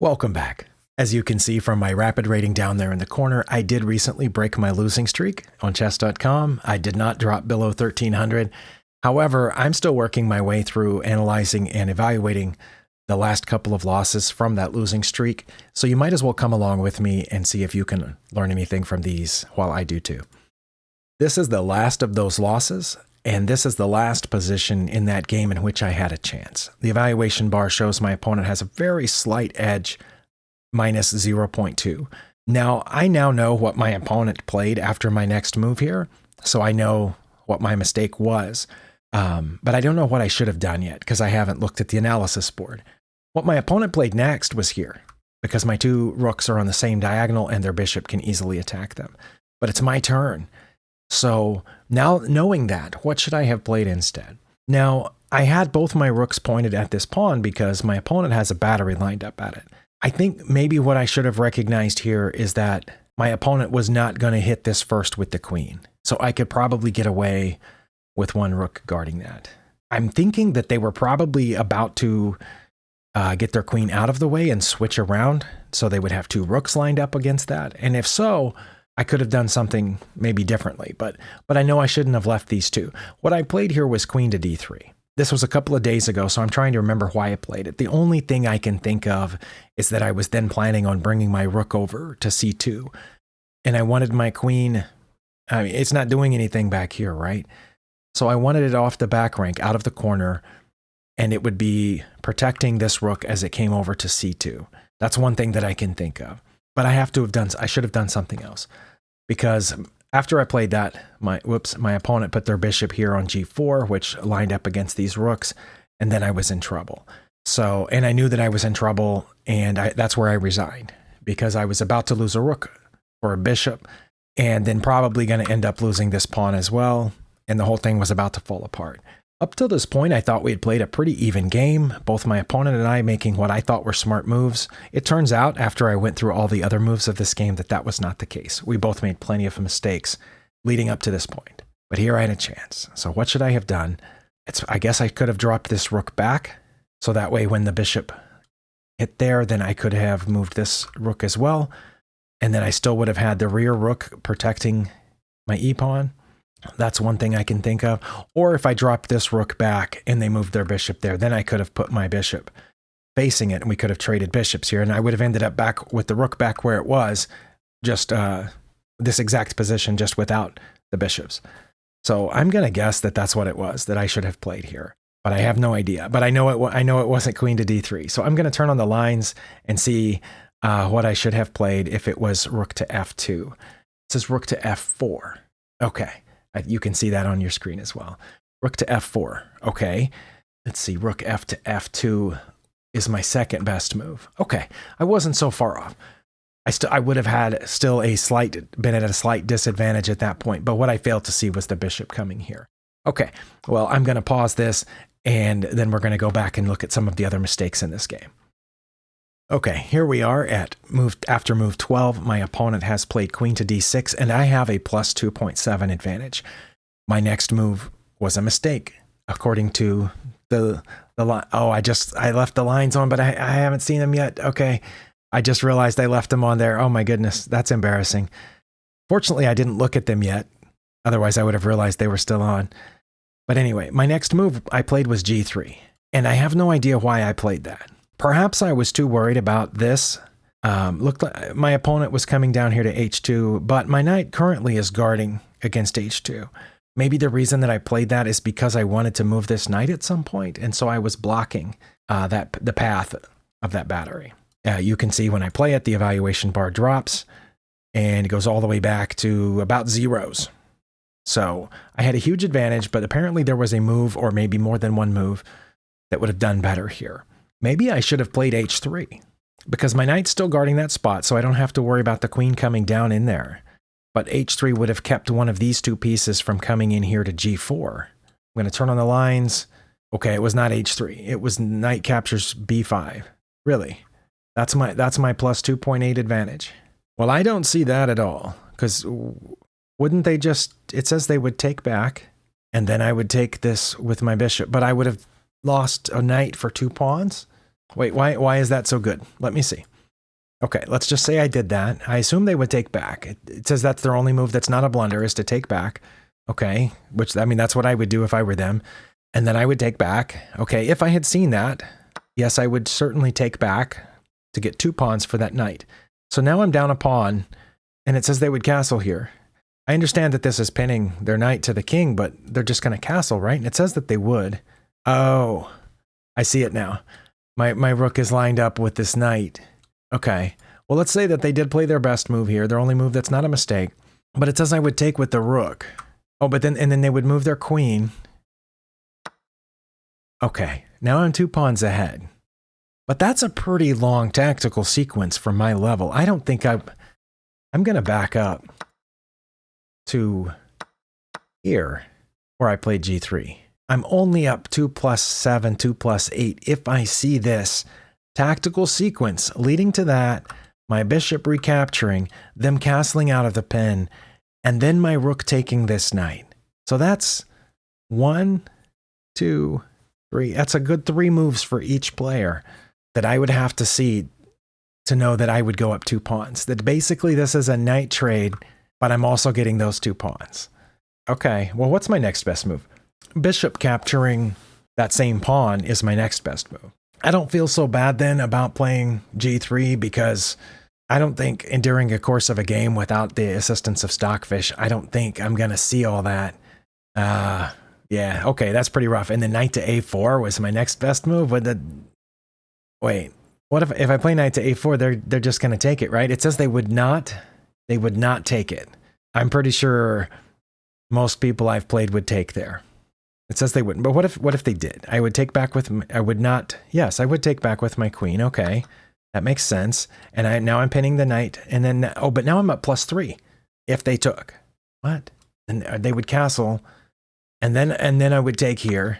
Welcome back. As you can see from my rapid rating down there in the corner, I did recently break my losing streak on chess.com. I did not drop below 1300. However, I'm still working my way through analyzing and evaluating the last couple of losses from that losing streak. So you might as well come along with me and see if you can learn anything from these while I do too. This is the last of those losses, and this is the last position in that game in which I had a chance. The evaluation bar shows my opponent has a very slight edge, minus 0.2. Now, I now know what my opponent played after my next move here, so I know what my mistake was. But I don't know what I should have done yet, because I haven't looked at the analysis board. What my opponent played next was here, because my two rooks are on the same diagonal and their bishop can easily attack them. But it's my turn. So now knowing that, what should I have played instead? Now, I had both my rooks pointed at this pawn because my opponent has a battery lined up at it. I think maybe what I should have recognized here is that my opponent was not going to hit this first with the queen. So I could probably get away with one rook guarding that. I'm thinking that they were probably about to get their queen out of the way and switch around, so they would have two rooks lined up against that. And if so, I could have done something maybe differently, but I know I shouldn't have left these two. What I played here was queen to d3. This was a couple of days ago, so I'm trying to remember why I played it. The only thing I can think of is that I was then planning on bringing my rook over to c2, and I wanted my queen. I mean, it's not doing anything back here, right? So I wanted it off the back rank, out of the corner, and it would be protecting this rook as it came over to c2. That's one thing that I can think of. But I should have done something else, because after I played that, my opponent put their bishop here on g4, which lined up against these rooks, and then I was in trouble. So, and I knew that I was in trouble, and that's where I resigned, because I was about to lose a rook or a bishop, and then probably going to end up losing this pawn as well, and the whole thing was about to fall apart. Up till this point, I thought we had played a pretty even game, both my opponent and I making what I thought were smart moves. It turns out, after I went through all the other moves of this game, that was not the case. We both made plenty of mistakes leading up to this point. But here I had a chance. So what should I have done? I guess I could have dropped this rook back, so that way when the bishop hit there, then I could have moved this rook as well, and then I still would have had the rear rook protecting my e-pawn. That's one thing I can think of. Or if I dropped this rook back and they moved their bishop there, then I could have put my bishop facing it and we could have traded bishops here, and I would have ended up back with the rook back where it was, just this exact position, just without the bishops. So I'm going to guess that that's what it was that I should have played here, but I have no idea. But I know it wasn't queen to d3. So I'm going to turn on the lines and see what I should have played if it was rook to f2. It says rook to f4. Okay. You can see that on your screen as well. Rook to f4. Okay. Let's see. Rook f to f2 is my second best move. Okay. I wasn't so far off. I would have had been at a slight disadvantage at that point, but what I failed to see was the bishop coming here. Okay. Well, I'm going to pause this, and then we're going to go back and look at some of the other mistakes in this game. Okay, here we are after move 12. My opponent has played queen to d6, and I have a plus 2.7 advantage. My next move was a mistake, according to the line. Oh, I left the lines on, but I haven't seen them yet. Okay, I just realized I left them on there. Oh my goodness, that's embarrassing. Fortunately, I didn't look at them yet. Otherwise, I would have realized they were still on. But anyway, my next move I played was g3, and I have no idea why I played that. Perhaps I was too worried about this. Looked like my opponent was coming down here to h2, but my knight currently is guarding against h2. Maybe the reason that I played that is because I wanted to move this knight at some point, and so I was blocking the path of that battery. You can see when I play it, the evaluation bar drops, and it goes all the way back to about zeros. So I had a huge advantage, but apparently there was a move, or maybe more than one move, that would have done better here. Maybe I should have played h3, because my knight's still guarding that spot, so I don't have to worry about the queen coming down in there. But h3 would have kept one of these two pieces from coming in here to g4. I'm going to turn on the lines. Okay, it was not h3. It was knight captures b5. Really? That's my plus 2.8 advantage. Well, I don't see that at all, because wouldn't they just... It says they would take back, and then I would take this with my bishop, but I would have lost a knight for 2 pawns. Wait, why is that so good? Let me see. Okay, let's just say I did that. I assume they would take back. It says that's their only move that's not a blunder is to take back. Okay, which, I mean, that's what I would do if I were them. And then I would take back. Okay, if I had seen that, yes, I would certainly take back to get 2 pawns for that knight. So now I'm down a pawn, and it says they would castle here. I understand that this is pinning their knight to the king, but they're just going to castle, right? And it says that they would. Oh, I see it now. My rook is lined up with this knight. Okay, well, let's say that they did play their best move here, their only move that's not a mistake. But it says I would take with the rook. Oh, but then, and then they would move their queen. Okay, now I'm 2 pawns ahead. But that's a pretty long tactical sequence for my level. I don't think I'm going to back up to here where I played g3. I'm only up 2 plus 7, 2 plus 8. If I see this tactical sequence leading to that, my bishop recapturing, them castling out of the pin, and then my rook taking this knight. So that's 1, 2, 3. That's a good 3 moves for each player that I would have to see to know that I would go up 2 pawns. That basically this is a knight trade, but I'm also getting those 2 pawns. Okay, well, what's my next best move? Bishop capturing that same pawn is my next best move. I don't feel so bad then about playing g3 because I don't think during a course of a game without the assistance of Stockfish, I don't think I'm going to see all that. Yeah, okay, that's pretty rough. And then knight to a4 was my next best move. Wait, what if I play knight to a4, they're just going to take it, right? It says they would not take it. I'm pretty sure most people I've played would take there. It says they wouldn't, but what if they did? I would take back with, I would not, yes, I would take back with my queen, okay. That makes sense. And now I'm pinning the knight, and then, oh, but now I'm up +3 if they took. What? And they would castle, and then I would take here.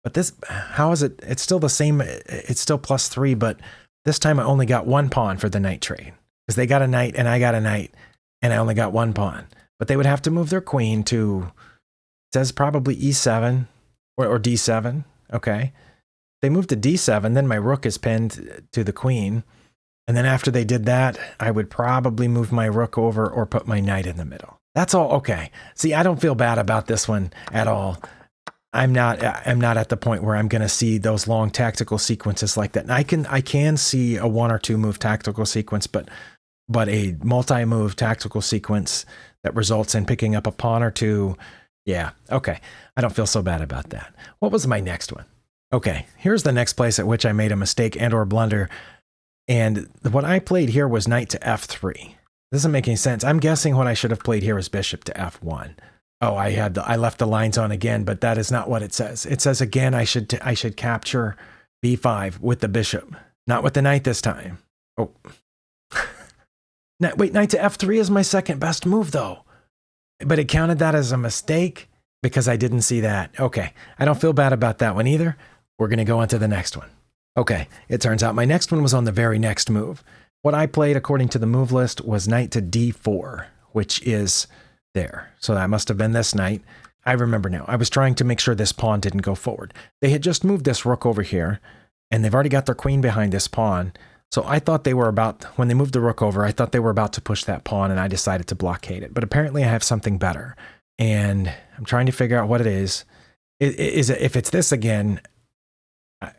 But this, how is it? It's still the same, it's still +3, but this time I only got 1 pawn for the knight trade. Because they got a knight, and I got a knight, and I only got 1 pawn. But they would have to move their queen to, it says probably e7 or d7, okay. They moved to d7, then my rook is pinned to the queen. And then after they did that, I would probably move my rook over or put my knight in the middle. That's all okay. See, I don't feel bad about this one at all. I'm not at the point where I'm going to see those long tactical sequences like that. And I can see a 1 or 2 move tactical sequence, but a multi-move tactical sequence that results in picking up a pawn or 2. Yeah, okay. I don't feel so bad about that. What was my next one? Okay, here's the next place at which I made a mistake and or blunder. And what I played here was knight to f3. This doesn't make any sense. I'm guessing what I should have played here was bishop to f1. Oh, I left the lines on again, but that is not what it says. It says again I should capture b5 with the bishop, not with the knight this time. Oh. Wait, knight to f3 is my second best move though. But it counted that as a mistake because I didn't see that. Okay, I don't feel bad about that one either. We're going to go on to the next one. Okay, it turns out my next one was on the very next move. What I played according to the move list was knight to d4, which is there. So that must have been this knight. I remember now. I was trying to make sure this pawn didn't go forward. They had just moved this rook over here, and they've already got their queen behind this pawn. So I thought they were about, when they moved the rook over, I thought they were about to push that pawn, and I decided to blockade it. But apparently I have something better, and I'm trying to figure out what it is. If it's this again,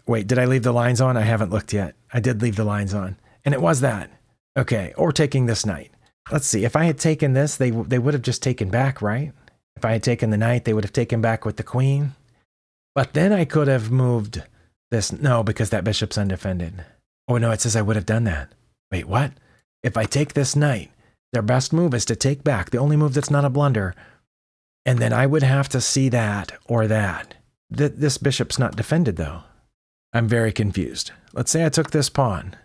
wait, did I leave the lines on? I haven't looked yet. I did leave the lines on, and it was that. Okay, or taking this knight. Let's see, if I had taken this, they would have just taken back, right? If I had taken the knight, they would have taken back with the queen. But then I could have moved this, no, because that bishop's undefended. Oh no, it says I would have done that. Wait, what? If I take this knight, their best move is to take back, the only move that's not a blunder, and then I would have to see that or that. This bishop's not defended though. I'm very confused. Let's say I took this pawn.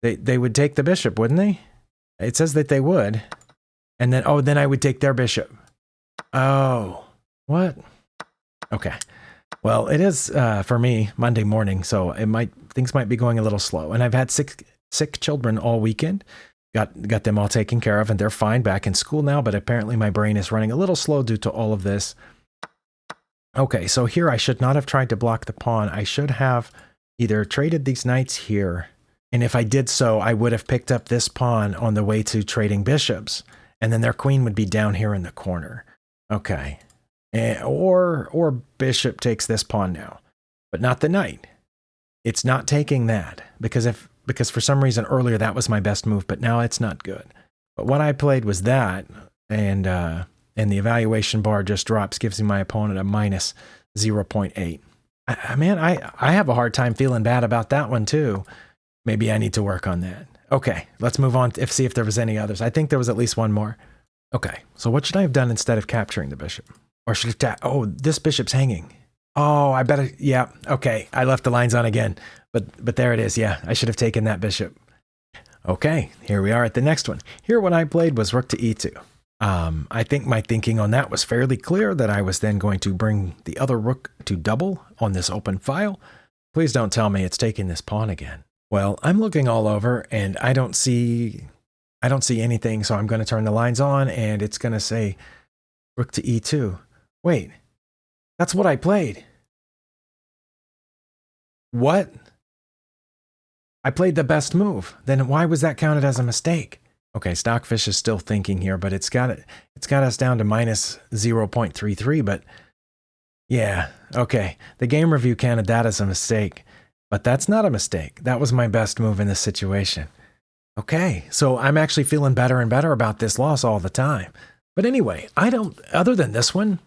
They would take the bishop, wouldn't they? It says that they would. And then, oh, then I would take their bishop. Oh, what? Okay. Well, it is, for me, Monday morning, so things might be going a little slow. And I've had sick children all weekend. Got them all taken care of, and they're fine back in school now, but apparently my brain is running a little slow due to all of this. Okay, so here I should not have tried to block the pawn. I should have either traded these knights here, and if I did so, I would have picked up this pawn on the way to trading bishops, and then their queen would be down here in the corner. Okay. Or bishop takes this pawn now, but not the knight. It's not taking that, because for some reason earlier that was my best move, but now it's not good. But what I played was that, and the evaluation bar just drops, gives my opponent a minus 0.8. Man, I have a hard time feeling bad about that one too. Maybe I need to work on that. Okay, let's move on to see if there was any others. I think there was at least one more. Okay, so what should I have done instead of capturing the bishop? Or should I, oh, this bishop's hanging. Oh, I better, yeah, okay. I left the lines on again, but there it is. Yeah, I should have taken that bishop. Okay, here we are at the next one. Here what I played was rook to e2. I think my thinking on that was fairly clear, that I was then going to bring the other rook to double on this open file. Please don't tell me it's taking this pawn again. Well, I'm looking all over and I don't see anything, so I'm going to turn the lines on and it's going to say rook to e2. Wait, that's what I played. What? I played the best move. Then why was that counted as a mistake? Okay, Stockfish is still thinking here, but it's got us down to minus 0.33, but yeah, okay. The game review counted that as a mistake, but that's not a mistake. That was my best move in this situation. Okay, so I'm actually feeling better and better about this loss all the time. But anyway, other than this one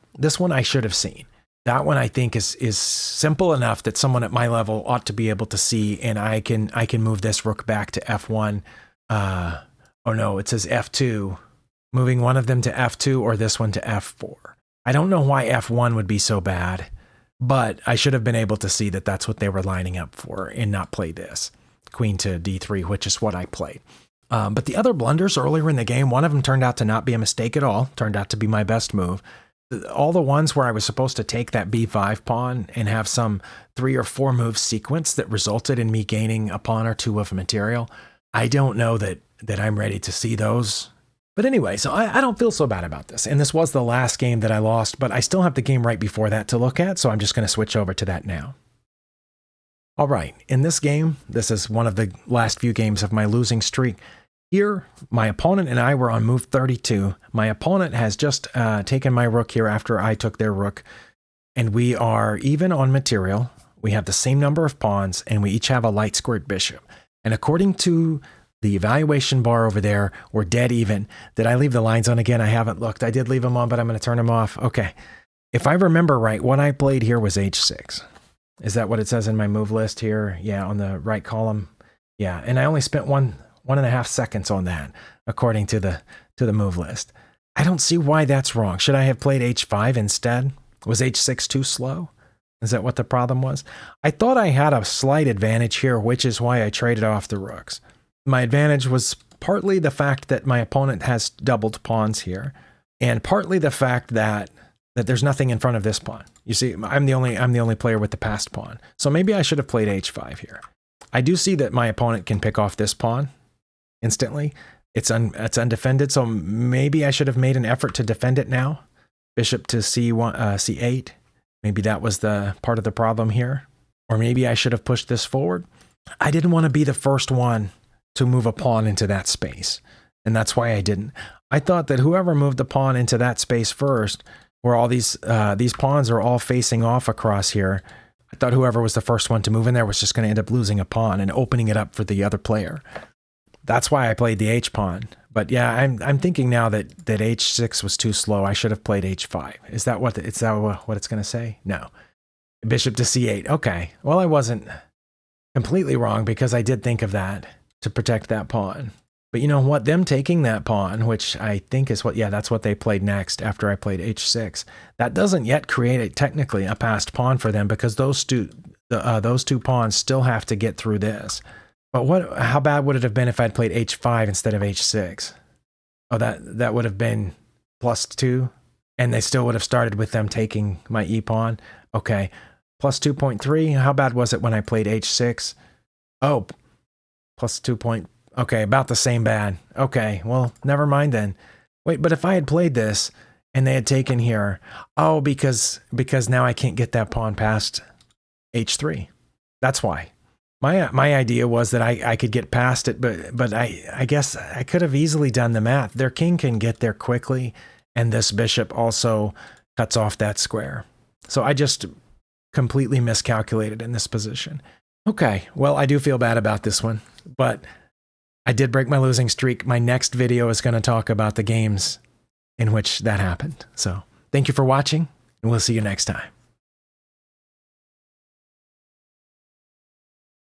I should have seen. That one I think is simple enough that someone at my level ought to be able to see, and I can move this rook back to f1. Oh no, it says f2. Moving one of them to f2 or this one to f4. I don't know why f1 would be so bad, but I should have been able to see that that's what they were lining up for and not play this. Queen to d3, which is what I played. But the other blunders earlier in the game, one of them turned out to not be a mistake at all, turned out to be my best move. All the ones where I was supposed to take that b5 pawn and have some 3 or 4 move sequence that resulted in me gaining a pawn or two of material, I don't know that I'm ready to see those. But anyway, so I don't feel so bad about this. And this was the last game that I lost, but I still have the game right before that to look at, so I'm just going to switch over to that now. All right, in this game, this is one of the last few games of my losing streak. Here, my opponent and I were on move 32. My opponent has just taken my rook here after I took their rook, and we are even on material. We have the same number of pawns, and we each have a light squared bishop. And according to the evaluation bar over there, we're dead even. Did I leave the lines on again? I haven't looked. I did leave them on, but I'm going to turn them off. Okay. If I remember right, what I played here was h6. Is that what it says in my move list here? Yeah, on the right column. Yeah, and I only spent 1.5 seconds on that, according to the move list. I don't see why that's wrong. Should I have played h5 instead? Was h6 too slow? Is that what the problem was? I thought I had a slight advantage here, which is why I traded off the rooks. My advantage was partly the fact that my opponent has doubled pawns here, and partly the fact that there's nothing in front of this pawn. You see, I'm the only player with the passed pawn. So maybe I should have played h5 here. I do see that my opponent can pick off this pawn instantly. It's undefended, so maybe I should have made an effort to defend it now. Bishop to c1, c8. Maybe that was the part of the problem here. Or maybe I should have pushed this forward. I didn't want to be the first one to move a pawn into that space, and that's why I didn't. I thought that whoever moved the pawn into that space first, where all these pawns are all facing off across here, I thought whoever was the first one to move in there was just going to end up losing a pawn and opening it up for the other player. That's why I played the h pawn. But yeah, I'm thinking now that h6 was too slow. I should have played h5. Is that what it's going to say? No. Bishop to c8. Okay. Well, I wasn't completely wrong, because I did think of that to protect that pawn. But you know what? Them taking that pawn, which I think is that's what they played next after I played h6. That doesn't yet create technically a passed pawn for them, because those two pawns still have to get through this. But how bad would it have been if I'd played h5 instead of h6? Oh, that would have been +2, and they still would have started with them taking my e pawn. Okay, +2.3. How bad was it when I played h6? Oh, +2. Okay, about the same bad. Okay, well, never mind then. Wait, but if I had played this and they had taken here, oh, because now I can't get that pawn past h3. That's why. My idea was that I could get past it, but I guess I could have easily done the math. Their king can get there quickly, and this bishop also cuts off that square. So I just completely miscalculated in this position. Okay, well, I do feel bad about this one, but I did break my losing streak. My next video is going to talk about the games in which that happened. So thank you for watching, and we'll see you next time.